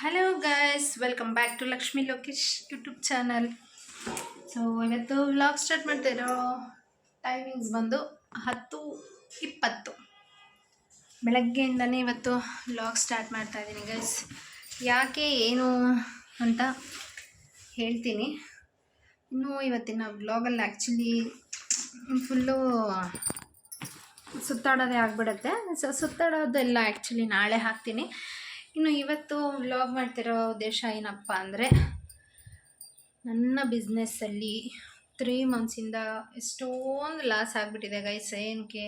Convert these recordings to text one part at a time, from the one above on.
Hello guys, welcome back to Lakshmi Lokesh YouTube channel. So ಇವತ್ತು vlog start ಮಾಡ್ತಾ ಇರೋ timings ಬಂದು 10:20. ಬೆಳಗ್ಗೆಯಿಂದನೇ ಇವತ್ತು ವ್ಲಾಗ್ ಸ್ಟಾರ್ಟ್ ಮಾಡ್ತಾ ಇದ್ದೀನಿ ಗೈಸ್. ಯಾಕೆ ಏನು ಅಂತ ಹೇಳ್ತೀನಿ. ಇನ್ನು ಇವತ್ತಿನ ವ್ಲಾಗಲ್ಲಿ ಆ್ಯಕ್ಚುಲಿ ಫುಲ್ಲು ಸುತ್ತಾಡೋದೇ ಆಗಿಬಿಡುತ್ತೆ. ಸೊ ಸುತ್ತಾಡೋದೆಲ್ಲ ಆ್ಯಕ್ಚುಲಿ ನಾಳೆ ಹಾಕ್ತೀನಿ. ಇನ್ನು ಇವತ್ತು ವ್ಲಾಗ್ ಮಾಡ್ತಿರೋ ಉದ್ದೇಶ ಏನಪ್ಪ ಅಂದರೆ, ನನ್ನ ಬಿಸ್ನೆಸ್ಸಲ್ಲಿ 3 ಮಂತ್ಸಿಂದ ಎಷ್ಟೊಂದು ಲಾಸ್ ಆಗಿಬಿಟ್ಟಿದೆ ಗೈಸ್. ಏನಕ್ಕೆ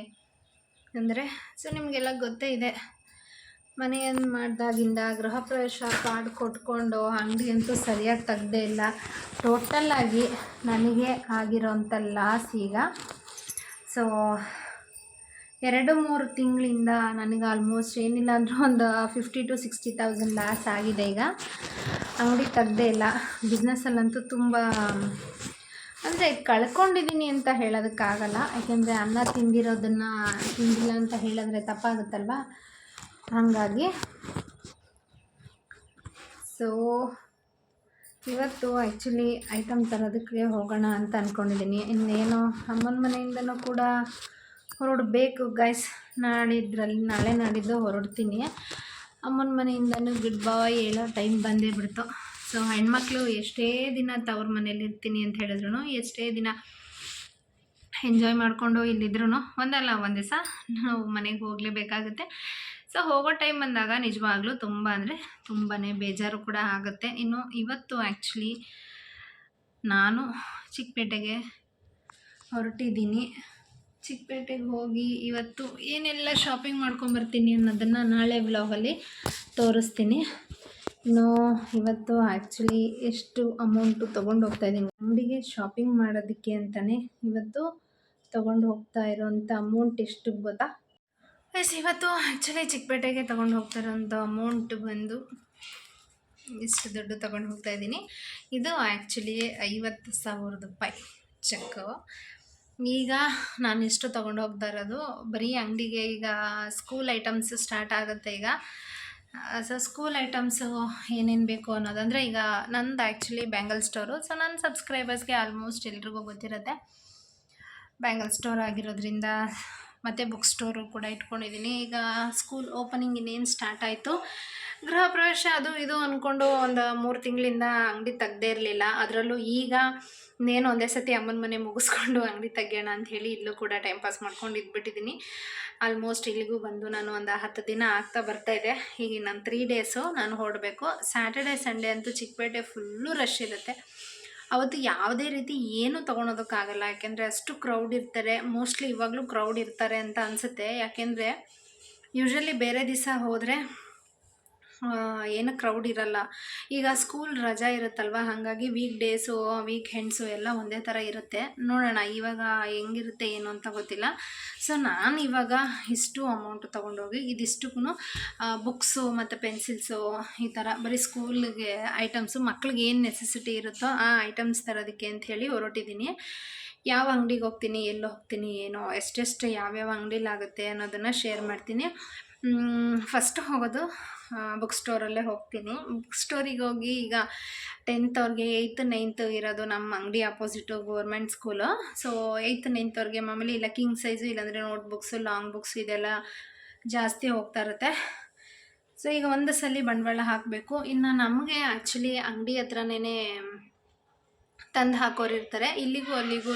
ಅಂದರೆ, ಸೊ ನಿಮಗೆಲ್ಲ ಗೊತ್ತೇ ಇದೆ, ಮನೆಯನ್ನು ಮಾಡಿದಾಗಿಂದ ಗೃಹ ಪ್ರವೇಶ ಕಾರ್ಡ್ ಕೊಟ್ಕೊಂಡು ಅಂಗಡಿ ಅಂತೂ ಸರಿಯಾಗಿ ತೆಗ್ದೇ ಇಲ್ಲ. ಟೋಟಲ್ಲಾಗಿ ನನಗೆ ಆಗಿರೋಂಥ ಲಾಸ್ ಈಗ ಸೊ 2-3 ತಿಂಗಳಿಂದ ನನಗೆ ಆಲ್ಮೋಸ್ಟ್ ಏನಿಲ್ಲ ಅಂದರೂ ಒಂದು 50,000 to 60,000 ಲಾಸ್ ಆಗಿದೆ. ಈಗ ಅಂಗಡಿ ತೆಗ್ದೇ ಇಲ್ಲ. ಬಿಸ್ನೆಸ್ಸಲ್ಲಂತೂ ತುಂಬ ಅಂದರೆ ಕಳ್ಕೊಂಡಿದ್ದೀನಿ ಅಂತ ಹೇಳೋದಕ್ಕಾಗಲ್ಲ. ಯಾಕೆಂದರೆ ಅನ್ನ ತಿಂದಿರೋದನ್ನು ತಿಂದಿಲ್ಲ ಅಂತ ಹೇಳಿದ್ರೆ ತಪ್ಪಾಗುತ್ತಲ್ವ. ಹಾಗಾಗಿ ಸೊ ಇವತ್ತು ಆ್ಯಕ್ಚುಲಿ ಐಟಮ್ ತರೋದಕ್ಕೆ ಹೋಗೋಣ ಅಂತ ಅಂದ್ಕೊಂಡಿದ್ದೀನಿ. ಇನ್ನೇನು ಅಮ್ಮನ ಮನೆಯಿಂದನೂ ಕೂಡ ಹೊರಡಬೇಕು ಗೈಸ್. ನಾಳೆ ನಾಡಿದ್ದು ಹೊರಡ್ತೀನಿ. ಅಮ್ಮನ ಮನೆಯಿಂದನೂ ಗುಡ್ ಬಾಯ್ ಹೇಳೋ ಟೈಮ್ ಬಂದೇ ಬಿಡ್ತು. ಸೊ ಹೆಣ್ಮಕ್ಳು ಎಷ್ಟೇ ದಿನ ತವ್ರ ಮನೇಲಿ ಇರ್ತೀನಿ ಅಂತ ಹೇಳಿದ್ರು, ಎಷ್ಟೇ ದಿನ ಎಂಜಾಯ್ ಮಾಡಿಕೊಂಡು ಇಲ್ಲಿದ್ರೂ ಒಂದಲ್ಲ ಒಂದು ದಿವಸ ನಾವು ಮನೆಗೆ ಹೋಗಲೇಬೇಕಾಗುತ್ತೆ. ಸೊ ಹೋಗೋ ಟೈಮ್ ಬಂದಾಗ ನಿಜವಾಗ್ಲೂ ತುಂಬ ಅಂದರೆ ತುಂಬಾ ಬೇಜಾರು ಕೂಡ ಆಗುತ್ತೆ. ಇನ್ನು ಇವತ್ತು ಆ್ಯಕ್ಚುಲಿ ನಾನು ಚಿಕ್ಕಪೇಟೆಗೆ ಹೊರಟಿದ್ದೀನಿ. ಚಿಕ್ಕಪೇಟೆಗೆ ಹೋಗಿ ಇವತ್ತು ಏನೆಲ್ಲ ಶಾಪಿಂಗ್ ಮಾಡ್ಕೊಂಬರ್ತೀನಿ ಅನ್ನೋದನ್ನು ನಾಳೆ ವ್ಲಾಗಲ್ಲಿ ತೋರಿಸ್ತೀನಿ. ಇನ್ನು ಇವತ್ತು ಆ್ಯಕ್ಚುಲಿ ಎಷ್ಟು ಅಮೌಂಟು ತೊಗೊಂಡು ಹೋಗ್ತಾಯಿದ್ದೀನಿ ಅಂಗಡಿಗೆ ಶಾಪಿಂಗ್ ಮಾಡೋದಕ್ಕೆ ಅಂತಲೇ. ಇವತ್ತು ತೊಗೊಂಡು ಹೋಗ್ತಾ ಇರೋಂಥ ಅಮೌಂಟ್ ಎಷ್ಟು ಗೊತ್ತಾ ಗೈಸ್? ಇವತ್ತು ಆ್ಯಕ್ಚುಲಿ ಚಿಕ್ಕಪೇಟೆಗೆ ತೊಗೊಂಡು ಹೋಗ್ತಾ ಇರೋಂಥ ಅಮೌಂಟ್ ಬಂದು ಇಷ್ಟು ದುಡ್ಡು ತೊಗೊಂಡು ಹೋಗ್ತಾಯಿದ್ದೀನಿ. ಇದು ಆ್ಯಕ್ಚುಲಿ 50,000 ರೂಪಾಯಿ ಚೆಕ್ಕು. ಈಗ ನಾನು ಎಷ್ಟು ತೊಗೊಂಡು ಹೋಗ್ತಾ ಇರೋದು ಬರೀ ಅಂಗಡಿಗೆ. ಈಗ ಸ್ಕೂಲ್ ಐಟಮ್ಸ್ ಸ್ಟಾರ್ಟ್ ಆಗುತ್ತೆ ಈಗ. ಸೊ ಸ್ಕೂಲ್ ಐಟಮ್ಸು ಏನೇನು ಬೇಕು ಅನ್ನೋದಂದರೆ, ಈಗ ನಂದು ಆ್ಯಕ್ಚುಲಿ ಬ್ಯಾಂಗಲ್ ಸ್ಟೋರು. ಸೊ ನನ್ನ ಸಬ್ಸ್ಕ್ರೈಬರ್ಸ್ಗೆ ಆಲ್ಮೋಸ್ಟ್ ಎಲ್ರಿಗೂ ಗೊತ್ತಿರುತ್ತೆ. ಬ್ಯಾಂಗಲ್ ಸ್ಟೋರ್ ಆಗಿರೋದ್ರಿಂದ ಮತ್ತು ಬುಕ್ ಸ್ಟೋರು ಕೂಡ ಇಟ್ಕೊಂಡಿದ್ದೀನಿ. ಈಗ ಸ್ಕೂಲ್ ಓಪನಿಂಗ್ ಇನ್ನೇನು ಸ್ಟಾರ್ಟ್ ಆಯಿತು. ಗೃಹ ಪ್ರವೇಶ ಅದು ಇದು ಅಂದ್ಕೊಂಡು ಒಂದು 3 ತಿಂಗಳಿಂದ ಅಂಗಡಿ ತೆಗ್ದೇ ಇರಲಿಲ್ಲ. ಅದರಲ್ಲೂ ಈಗ ಇನ್ನೇನು ಒಂದೇ ಸತಿ ಅಮ್ಮನ ಮನೆ ಮುಗಿಸ್ಕೊಂಡು ಅಂಗಡಿ ತೆಗಿಯೋಣ ಅಂಥೇಳಿ ಇಲ್ಲೂ ಕೂಡ ಟೈಮ್ ಪಾಸ್ ಮಾಡ್ಕೊಂಡು ಇದ್ಬಿಟ್ಟಿದ್ದೀನಿ. ಆಲ್ಮೋಸ್ಟ್ ಇಲ್ಲಿಗೂ ಬಂದು ನಾನು ಒಂದು 10 ದಿನ ಆಗ್ತಾ ಬರ್ತಾಯಿದೆ. ಈಗ ನಾನು 3 ಡೇಸು ನಾನು ಹೊರಡಬೇಕು. ಸ್ಯಾಟರ್ಡೆ ಸಂಡೇ ಅಂತೂ ಚಿಕ್ಕಪೇಟೆ ಫುಲ್ಲು ರಶ್ ಇರುತ್ತೆ. ಅವತ್ತು ಯಾವುದೇ ರೀತಿ ಏನೂ ತೊಗೊಳೋದಕ್ಕಾಗಲ್ಲ. ಯಾಕೆಂದರೆ ಅಷ್ಟು ಕ್ರೌಡ್ ಇರ್ತಾರೆ. ಮೋಸ್ಟ್ಲಿ ಇವಾಗಲೂ ಕ್ರೌಡ್ ಇರ್ತಾರೆ ಅಂತ ಅನಿಸುತ್ತೆ. ಯಾಕೆಂದರೆ ಯೂಶ್ವಲಿ ಬೇರೆ ದಿವಸ ಹೋದರೆ ಏನು ಕ್ರೌಡ್ ಇರಲ್ಲ. ಈಗ ಸ್ಕೂಲ್ ರಜಾ ಇರುತ್ತಲ್ವ, ಹಾಗಾಗಿ ವೀಕ್ ಹೆಂಡ್ಸು ಎಲ್ಲ ಒಂದೇ ಥರ ಇರುತ್ತೆ. ನೋಡೋಣ ಇವಾಗ ಹೆಂಗಿರುತ್ತೆ ಏನು ಅಂತ ಗೊತ್ತಿಲ್ಲ. ಸೊ ನಾನು ಇವಾಗ ಇಷ್ಟು ಅಮೌಂಟು ತೊಗೊಂಡೋಗಿ ಇದಿಷ್ಟಕ್ಕೂ ಬುಕ್ಸು ಮತ್ತು ಪೆನ್ಸಿಲ್ಸು ಈ ಥರ ಬರೀ ಸ್ಕೂಲ್ಗೆ ಐಟಮ್ಸು, ಮಕ್ಳಿಗೆ ಏನು ನೆಸೆಸಿಟಿ ಇರುತ್ತೋ ಆ ಐಟಮ್ಸ್ ತರೋದಕ್ಕೆ ಅಂಥೇಳಿ ಹೊರಟಿದ್ದೀನಿ. ಯಾವ ಅಂಗಡಿಗೆ ಹೋಗ್ತೀನಿ, ಎಲ್ಲಿ ಹೋಗ್ತೀನಿ, ಏನೋ ಎಷ್ಟೆಷ್ಟು ಯಾವ್ಯಾವ ಅಂಗಡಿಲಾಗುತ್ತೆ ಅನ್ನೋದನ್ನು ಶೇರ್ ಮಾಡ್ತೀನಿ. ಫಸ್ಟ್ ಹೋಗೋದು ಬುಕ್ ಸ್ಟೋರಲ್ಲೇ ಹೋಗ್ತೀನಿ. ಬುಕ್ ಸ್ಟೋರಿಗೆ ಹೋಗಿ ಈಗ 10th ಅವ್ರಿಗೆ 8th 9th ಇರೋದು ನಮ್ಮ ಅಂಗಡಿ ಆಪೋಸಿಟು government school. So 8th 9th ಅವ್ರಿಗೆ ಮಾಮೂಲಿ ಇಲ್ಲ ಕಿಂಗ್ ಸೈಜು, ಇಲ್ಲಾಂದರೆ ನೋಟ್ ಬುಕ್ಸು, ಲಾಂಗ್ ಬುಕ್ಸ್ ಇದೆಲ್ಲ ಜಾಸ್ತಿ ಹೋಗ್ತಾ ಇರುತ್ತೆ. ಸೊ ಈಗ ಒಂದು ಸಲ ಬಂಡವಾಳ ಹಾಕಬೇಕು. ಇನ್ನು ನಮಗೆ ಆ್ಯಕ್ಚುಲಿ ಅಂಗಡಿ ಹತ್ರನೇ ತಂದು ಹಾಕೋರು ಇರ್ತಾರೆ. ಇಲ್ಲಿಗೂ ಅಲ್ಲಿಗೂ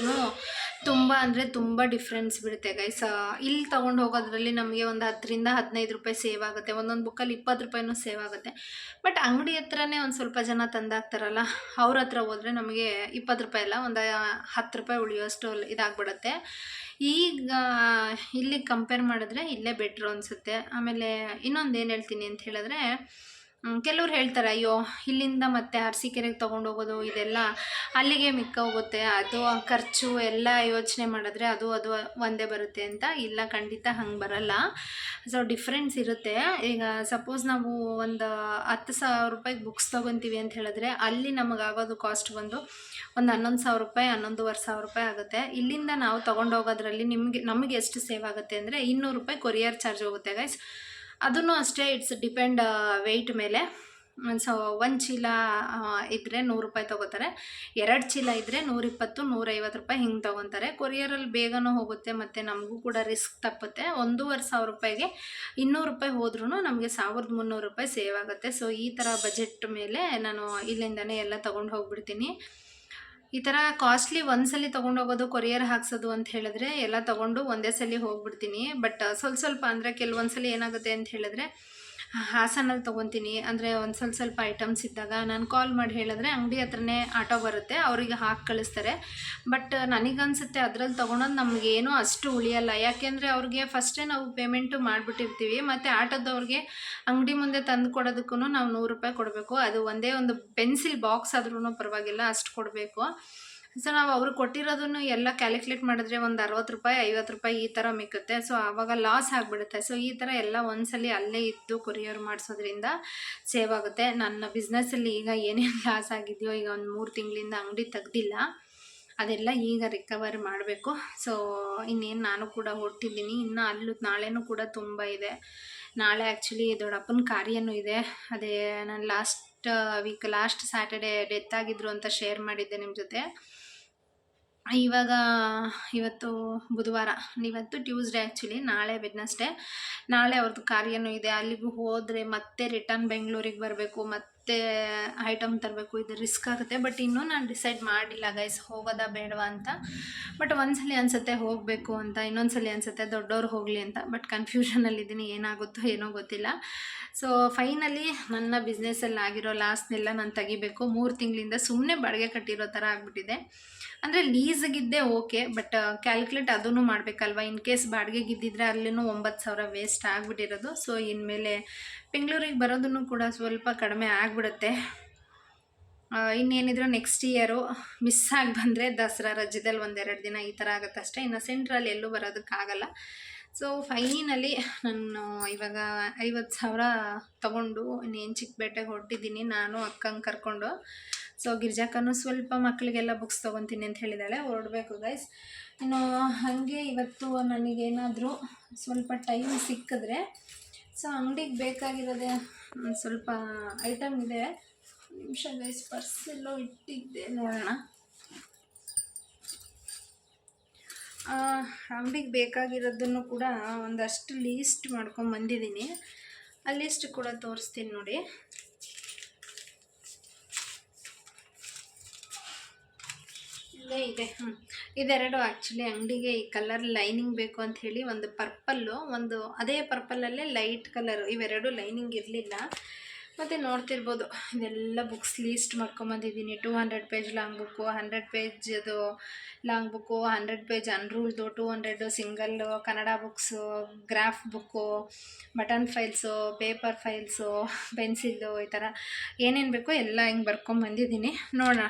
ತುಂಬ ಅಂದರೆ ತುಂಬ ಡಿಫ್ರೆನ್ಸ್ ಬಿಡುತ್ತೆ ಗೈಸ್. ಇಲ್ಲಿ ತೊಗೊಂಡು ಹೋಗೋದ್ರಲ್ಲಿ ನಮಗೆ ಒಂದು 10ರಿಂದ 15 ರೂಪಾಯಿ ಸೇವ್ ಆಗುತ್ತೆ. ಒಂದೊಂದು ಬುಕ್ಕಲ್ಲಿ 20 ರೂಪಾಯಿನೂ ಸೇವ್ ಆಗುತ್ತೆ. ಬಟ್ ಅಂಗಡಿ ಹತ್ರನೇ ಒಂದು ಸ್ವಲ್ಪ ಜನ ತಂದಾಕ್ತಾರಲ್ಲ, ಅವ್ರ ಹತ್ರ ಹೋದರೆ ನಮಗೆ 20 ರೂಪಾಯಿ ಅಲ್ಲ, ಒಂದು 10 ರೂಪಾಯಿ ಉಳಿಯೋಷ್ಟು ಇದಾಗ್ಬಿಡುತ್ತೆ. ಈಗ ಇಲ್ಲಿ ಕಂಪೇರ್ ಮಾಡಿದ್ರೆ ಇಲ್ಲೇ ಬೆಟ್ರು ಅನಿಸುತ್ತೆ. ಆಮೇಲೆ ಇನ್ನೊಂದು ಏನು ಹೇಳ್ತೀನಿ ಅಂತ ಹೇಳಿದ್ರೆ, ಕೆಲವ್ರು ಹೇಳ್ತಾರೆ, ಅಯ್ಯೋ ಇಲ್ಲಿಂದ ಮತ್ತೆ ಅರಸೀಕೆರೆಗೆ ತೊಗೊಂಡು ಹೋಗೋದು ಇದೆಲ್ಲ ಅಲ್ಲಿಗೆ ಮಿಕ್ಕ ಹೋಗುತ್ತೆ, ಅದು ಖರ್ಚು ಎಲ್ಲ ಯೋಚನೆ ಮಾಡಿದ್ರೆ ಅದು ಒಂದೇ ಬರುತ್ತೆ ಅಂತ. ಇಲ್ಲ, ಖಂಡಿತ ಹಂಗೆ ಬರಲ್ಲ. ಸೊ ಡಿಫ್ರೆನ್ಸ್ ಇರುತ್ತೆ. ಈಗ ಸಪೋಸ್ ನಾವು ಒಂದು 10,000 ರೂಪಾಯಿಗೆ ಬುಕ್ಸ್ ತೊಗೊತೀವಿ ಅಂತ ಹೇಳಿದ್ರೆ, ಅಲ್ಲಿ ನಮಗಾಗೋದು ಕಾಸ್ಟ್ ಬಂದು ಒಂದು 11,000 ರೂಪಾಯಿ 11,500 ರೂಪಾಯಿ ಆಗುತ್ತೆ. ಇಲ್ಲಿಂದ ನಾವು ತೊಗೊಂಡು ಹೋಗೋದ್ರಲ್ಲಿ ನಮಗೆ ಎಷ್ಟು ಸೇವ್ ಆಗುತ್ತೆ ಅಂದರೆ 200 ರೂಪಾಯಿ ಕೊರಿಯರ್ ಚಾರ್ಜ್ ಹೋಗುತ್ತೆ ಗೈಸ್. ಅದನ್ನು ಅಷ್ಟೇ, ಇಟ್ಸ್ ಡಿಪೆಂಡ್ ವೆಯ್ಟ್ ಮೇಲೆ. ಸೊ 1 ಚೀಲ ಇದ್ದರೆ 100 ರೂಪಾಯಿ ತೊಗೋತಾರೆ, 2 ಚೀಲ ಇದ್ದರೆ 120 150 ರೂಪಾಯಿ ಹಿಂಗೆ ತೊಗೊತಾರೆ. ಕೊರಿಯರಲ್ಲಿ ಬೇಗನೂ ಹೋಗುತ್ತೆ ಮತ್ತು ನಮಗೂ ಕೂಡ ರಿಸ್ಕ್ ತಪ್ಪುತ್ತೆ. 1,500 ರೂಪಾಯಿಗೆ 200 ರೂಪಾಯಿ ಹೋದ್ರೂ ನಮಗೆ 1,300 ರೂಪಾಯಿ ಸೇವ್ ಆಗುತ್ತೆ. ಸೊ ಈ ಥರ ಬಜೆಟ್ ಮೇಲೆ ನಾನು ಇಲ್ಲಿಂದನೇ ಎಲ್ಲ ತೊಗೊಂಡು ಹೋಗ್ಬಿಡ್ತೀನಿ. ಈ ಥರ ಕಾಸ್ಟ್ಲಿ ಒಂದ್ಸಲಿ ತೊಗೊಂಡೋಗೋದು, ಕೊರಿಯರ್ ಹಾಕ್ಸೋದು ಅಂತ ಹೇಳಿದ್ರೆ ಎಲ್ಲ ತೊಗೊಂಡು ಒಂದೇ ಸಲ ಹೋಗ್ಬಿಡ್ತೀನಿ. ಬಟ್ ಸ್ವಲ್ಪ ಅಂದರೆ ಕೆಲವೊಂದ್ಸಲಿ ಏನಾಗುತ್ತೆ ಅಂತ ಹೇಳಿದ್ರೆ ಹಾಸನಲ್ಲಿ ತೊಗೊತೀನಿ. ಅಂದರೆ ಒಂದು ಸ್ವಲ್ಪ ಐಟಮ್ಸ್ ಇದ್ದಾಗ ನಾನು ಕಾಲ್ ಮಾಡಿ ಹೇಳಿದ್ರೆ ಅಂಗಡಿ ಹತ್ರನೇ ಆಟೋ ಬರುತ್ತೆ, ಅವರಿಗೆ ಹಾಕಿ ಕಳಿಸ್ತಾರೆ. ಬಟ್ ನನಗನ್ಸುತ್ತೆ ಅದರಲ್ಲಿ ತೊಗೊಳೋದು ನಮಗೇನೂ ಅಷ್ಟು ಉಳಿಯಲ್ಲ. ಯಾಕೆಂದರೆ ಅವ್ರಿಗೆ ಫಸ್ಟೇ ನಾವು ಪೇಮೆಂಟು ಮಾಡಿಬಿಟ್ಟಿರ್ತೀವಿ, ಮತ್ತು ಆಟೋದವ್ರಿಗೆ ಅಂಗಡಿ ಮುಂದೆ ತಂದು ಕೊಡೋದಕ್ಕೂ ನಾವು 100 ರೂಪಾಯಿ ಕೊಡಬೇಕು. ಅದು ಒಂದೇ ಒಂದು ಪೆನ್ಸಿಲ್ ಬಾಕ್ಸ್ ಆದ್ರೂ ಪರವಾಗಿಲ್ಲ, ಅಷ್ಟು ಕೊಡಬೇಕು. ಸೊ ನಾವು ಅವ್ರಿಗೆ ಕೊಟ್ಟಿರೋದನ್ನು ಎಲ್ಲ ಕ್ಯಾಲ್ಕುಲೇಟ್ ಮಾಡಿದ್ರೆ ಒಂದು 60 ರೂಪಾಯಿ 50 ರೂಪಾಯಿ ಈ ಥರ ಮಿಕ್ಕುತ್ತೆ. ಸೊ ಆವಾಗ ಲಾಸ್ ಆಗಿಬಿಡುತ್ತೆ. ಸೊ ಈ ಥರ ಎಲ್ಲ ಒಂದ್ಸಲಿ ಅಲ್ಲೇ ಇದ್ದು ಕೊರಿಯರ್ ಮಾಡಿಸೋದ್ರಿಂದ ಸೇವ್ ಆಗುತ್ತೆ. ನನ್ನ ಬಿಸ್ನೆಸ್ಸಲ್ಲಿ ಈಗ ಏನೇನು ಲಾಸ್ ಆಗಿದೆಯೋ, ಈಗ ಒಂದು 3 ತಿಂಗಳಿಂದ ಅಂಗಡಿ ತೆಗ್ದಿಲ್ಲ, ಅದೆಲ್ಲ ಈಗ ರಿಕವರ್ ಮಾಡಬೇಕು. ಸೊ ಇನ್ನೇನು ನಾನು ಕೂಡ ಹೊರಟಿದ್ದೀನಿ. ಇನ್ನು ಅಲ್ಲೂ ನಾಳೆನೂ ಕೂಡ ತುಂಬ ಇದೆ. ನಾಳೆ ಆ್ಯಕ್ಚುಲಿ ದೊಡ್ಡಪ್ಪನ ಕಾರ್ಯನೂ ಇದೆ. ಅದೇ ನಾನು ಲಾಸ್ಟ್ ಸ್ಯಾಟರ್ಡೇ ಡೆತ್ ಆಗಿದ್ರು ಅಂತ ಶೇರ್ ಮಾಡಿದ್ದೆ ನಿಮ್ಮ ಜೊತೆ. ಇವತ್ತು ಬುಧವಾರ, ಇವತ್ತು ಟ್ಯೂಸ್ಡೇ ಆ್ಯಕ್ಚುಲಿ, ನಾಳೆ ವೆಡ್ನಸ್ಡೇ. ನಾಳೆ ಅವ್ರದ್ದು ಕಾರ್ಯನೂ ಇದೆ. ಅಲ್ಲಿಗೂ ಹೋದರೆ ಮತ್ತೆ ರಿಟರ್ನ್ ಬೆಂಗಳೂರಿಗೆ ಬರಬೇಕು, ಮತ್ತೆ ಐಟಮ್ ತರಬೇಕು. ಇದು ರಿಸ್ಕ್ ಆಗುತ್ತೆ. ಬಟ್ ಇನ್ನೂ ನಾನು ಡಿಸೈಡ್ ಮಾಡಿಲ್ಲ ಗೈಸ್, ಹೋಗೋದಾ ಬೇಡವಾ ಅಂತ. ಬಟ್ ಒಂದ್ಸಲಿ ಅನಿಸುತ್ತೆ ಹೋಗಬೇಕು ಅಂತ, ಇನ್ನೊಂದ್ಸಲಿ ಅನಿಸುತ್ತೆ ದೊಡ್ಡವ್ರು ಹೋಗಲಿ ಅಂತ. ಬಟ್ ಕನ್ಫ್ಯೂಷನಲ್ಲಿದ್ದೀನಿ, ಏನಾಗುತ್ತೋ ಏನೋ ಗೊತ್ತಿಲ್ಲ. ಸೊ ಫೈನಲಿ ನನ್ನ ಬಿಸ್ನೆಸ್ಸಲ್ಲಿ ಆಗಿರೋ ಲಾಸ್ನೆಲ್ಲ ನಾನು ತೆಗಿಬೇಕು. 3 ತಿಂಗಳಿಂದ ಸುಮ್ಮನೆ ಬಾಡಿಗೆ ಕಟ್ಟಿರೋ ಥರ ಆಗಿಬಿಟ್ಟಿದೆ. ಅಂದರೆ ಲೀಸ್ಗಿದ್ದೆ ಓಕೆ, ಬಟ್ ಕ್ಯಾಲ್ಕುಲೇಟ್ ಅದೂ ಮಾಡಬೇಕಲ್ವ. ಇನ್ ಕೇಸ್ ಬಾಡಿಗೆಗಿದ್ದಿದ್ರೆ ಅಲ್ಲಿನೂ 9,000 ವೇಸ್ಟ್ ಆಗಿಬಿಟ್ಟಿರೋದು. ಸೊ ಇನ್ಮೇಲೆ ಬೆಂಗಳೂರಿಗೆ ಬರೋದನ್ನು ಕೂಡ ಸ್ವಲ್ಪ ಕಡಿಮೆ ಆಗಿಬಿಡುತ್ತೆ. ಇನ್ನೇನಿದ್ರು ನೆಕ್ಸ್ಟ್ ಇಯರು ಮಿಸ್ ಆಗಿ ಬಂದರೆ ದಸರಾ ರಜದಲ್ಲಿ 1-2 ದಿನ ಈ ಥರ ಆಗುತ್ತೆ ಅಷ್ಟೇ. ಇನ್ನು ಸೆಂಟ್ರಲ್ಲಿ ಎಲ್ಲೂ ಬರೋದಕ್ಕಾಗಲ್ಲ. ಸೊ ಫೈನಲಿ ನಾನು ಇವಾಗ 50,000 ತೊಗೊಂಡು ಇನ್ನೇನು ಚಿಕ್ಕಪೇಟೆಗೆ ಹೊರಟಿದ್ದೀನಿ, ನಾನು ಅಕ್ಕಂಗೆ ಕರ್ಕೊಂಡು. ಸೊ ಗಿರ್ಜಾಕ್ಕನೂ ಸ್ವಲ್ಪ ಮಕ್ಕಳಿಗೆಲ್ಲ ಬುಕ್ಸ್ ತೊಗೊತೀನಿ ಅಂತ ಹೇಳಿದಾಳೆ, ಹೊರಡಬೇಕು ಗೈಸ್. ಇನ್ನು ಹಾಗೆ ಇವತ್ತು ನನಗೇನಾದರೂ ಸ್ವಲ್ಪ ಟೈಮ್ ಸಿಕ್ಕಿದ್ರೆ, ಸೊ ಅಂಗಡಿಗೆ ಬೇಕಾಗಿರೋದೇ ಸ್ವಲ್ಪ ಐಟಮ್ ಇದೆ. ನಿಮಿಷ ಗೈಸ್, ಪರ್ಸೆಲ್ಲೋ ಇಟ್ಟಿದ್ದೆ, ನೋಡೋಣ. ಅಂಗಡಿಗೆ ಬೇಕಾಗಿರೋದನ್ನು ಕೂಡ ಒಂದಷ್ಟು ಲೀಸ್ಟ್ ಮಾಡ್ಕೊಂಬಂದಿದ್ದೀನಿ. ಆ ಲೀಸ್ಟ್ ಕೂಡ ತೋರಿಸ್ತೀನಿ ನೋಡಿ. ಇಲ್ಲೇ ಇದೆ. ಇದೆರಡು ಆ್ಯಕ್ಚುಲಿ ಅಂಗಡಿಗೆ ಈ ಕಲರ್ ಲೈನಿಂಗ್ ಬೇಕು ಅಂತ ಹೇಳಿ, ಒಂದು ಪರ್ಪಲ್ಲು, ಒಂದು ಅದೇ ಪರ್ಪಲಲ್ಲೇ ಲೈಟ್ ಕಲರು, ಇವೆರಡು ಲೈನಿಂಗ್ ಇರಲಿಲ್ಲ. ಮತ್ತು ನೋಡ್ತಿರ್ಬೋದು, ಇದೆಲ್ಲ ಬುಕ್ಸ್ ಲೀಸ್ಟ್ ಮಾಡ್ಕೊಂಬಂದಿದ್ದೀನಿ. 200 ಪೇಜ್ ಲಾಂಗ್ ಬುಕ್ಕು, 100 ಪೇಜದು ಲಾಂಗ್ ಬುಕ್ಕು, 100 ಪೇಜ್ ಅನ್ರೂಲ್ದು, 200 single Kannada books, graph book, button files, paper files, pencil, ಈ ಥರ ಏನೇನು ಬೇಕೋ ಎಲ್ಲ ಹಿಂಗೆ ಬರ್ಕೊಂಬಂದಿದ್ದೀನಿ. ನೋಡೋಣ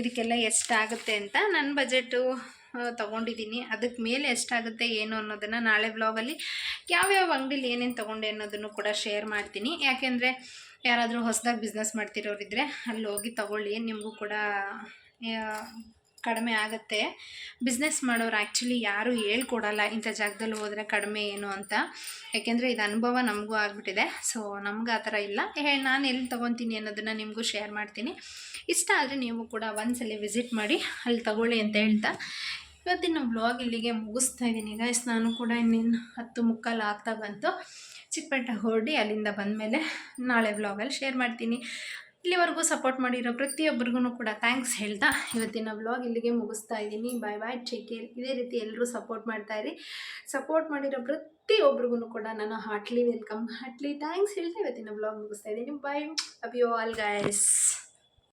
ಇದಕ್ಕೆಲ್ಲ ಎಷ್ಟಾಗುತ್ತೆ ಅಂತ. ನನ್ನ ಬಜೆಟು ತೊಗೊಂಡಿದ್ದೀನಿ, ಅದಕ್ಕೆ ಮೇಲೆ ಎಷ್ಟಾಗುತ್ತೆ ಏನು ಅನ್ನೋದನ್ನು ನಾಳೆ ವ್ಲಾಗಲ್ಲಿ ಯಾವ್ಯಾವ ಅಂಗಡಿಲಿ ಏನೇನು ತೊಗೊಂಡೆ ಅನ್ನೋದನ್ನು ಕೂಡ ಶೇರ್ ಮಾಡ್ತೀನಿ. ಯಾಕೆಂದರೆ ಯಾರಾದರೂ ಹೊಸದಾಗಿ ಬಿಸ್ನೆಸ್ ಮಾಡ್ತಿರೋರಿದ್ದರೆ ಅಲ್ಲಿ ಹೋಗಿ ತೊಗೊಳ್ಳಿ, ನಿಮಗೂ ಕೂಡ ಕಡಿಮೆ ಆಗುತ್ತೆ. ಬಿಸ್ನೆಸ್ ಮಾಡೋರು ಆ್ಯಕ್ಚುಲಿ ಯಾರೂ ಹೇಳ್ಕೊಡಲ್ಲ ಇಂಥ ಜಾಗದಲ್ಲಿ ಹೋದರೆ ಕಡಿಮೆ ಏನು ಅಂತ, ಯಾಕೆಂದರೆ ಇದು ಅನುಭವ ನಮಗೂ ಆಗಿಬಿಟ್ಟಿದೆ. ಸೊ ನಮ್ಗೆ ಆ ಥರ ಇಲ್ಲ. ನಾನು ಎಲ್ಲಿ ತೊಗೊತೀನಿ ಅನ್ನೋದನ್ನು ನಿಮಗೂ ಶೇರ್ ಮಾಡ್ತೀನಿ. ಇಷ್ಟ ಆದರೆ ನೀವು ಕೂಡ ಒಂದ್ಸಲ ವಿಸಿಟ್ ಮಾಡಿ ಅಲ್ಲಿ ತಗೊಳ್ಳಿ ಅಂತ ಹೇಳ್ತಾ ಇವತ್ತಿನ ವ್ಲಾಗ್ ಇಲ್ಲಿಗೆ ಮುಗಿಸ್ತಾ ಇದ್ದೀನಿ ಗೈಸ್. ನಾನು ಕೂಡ ಇನ್ನೇನು 10:45 ಆಗ್ತಾ ಬಂತು. ಚಿಕ್ಕಪೇಟೆ ಹೊರಡಿ ಅಲ್ಲಿಂದ ಬಂದಮೇಲೆ ನಾಳೆ ವ್ಲಾಗಲ್ಲಿ ಶೇರ್ ಮಾಡ್ತೀನಿ. ಇಲ್ಲಿವರೆಗೂ ಸಪೋರ್ಟ್ ಮಾಡಿರೋ ಪ್ರತಿಯೊಬ್ಬರಿಗೂ ಕೂಡ ಥ್ಯಾಂಕ್ಸ್ ಹೇಳ್ತಾ ಇವತ್ತಿನ ವ್ಲಾಗ್ ಇಲ್ಲಿಗೆ ಮುಗಿಸ್ತಾ ಇದ್ದೀನಿ. ಬಾಯ್ ಬಾಯ್, ಟೇಕ್ ಕೇರ್. ಇದೇ ರೀತಿ ಎಲ್ಲರೂ ಸಪೋರ್ಟ್ ಮಾಡ್ತಾಯಿರಿ. ಸಪೋರ್ಟ್ ಮಾಡಿರೋ ಪ್ರತಿಯೊಬ್ಬರಿಗೂ ಕೂಡ ನಾನು ಹಾರ್ಟ್ಲಿ ವೆಲ್ಕಮ್, ಹಾರ್ಟ್ಲಿ ಥ್ಯಾಂಕ್ಸ್ ಹೇಳ್ತಾ ಇವತ್ತಿನ ವ್ಲಾಗ್ ಮುಗಿಸ್ತಾ ಇದ್ದೀನಿ. ಬಾಯ್, ಲವ್ ಯು ಆಲ್ ಗೈಸ್.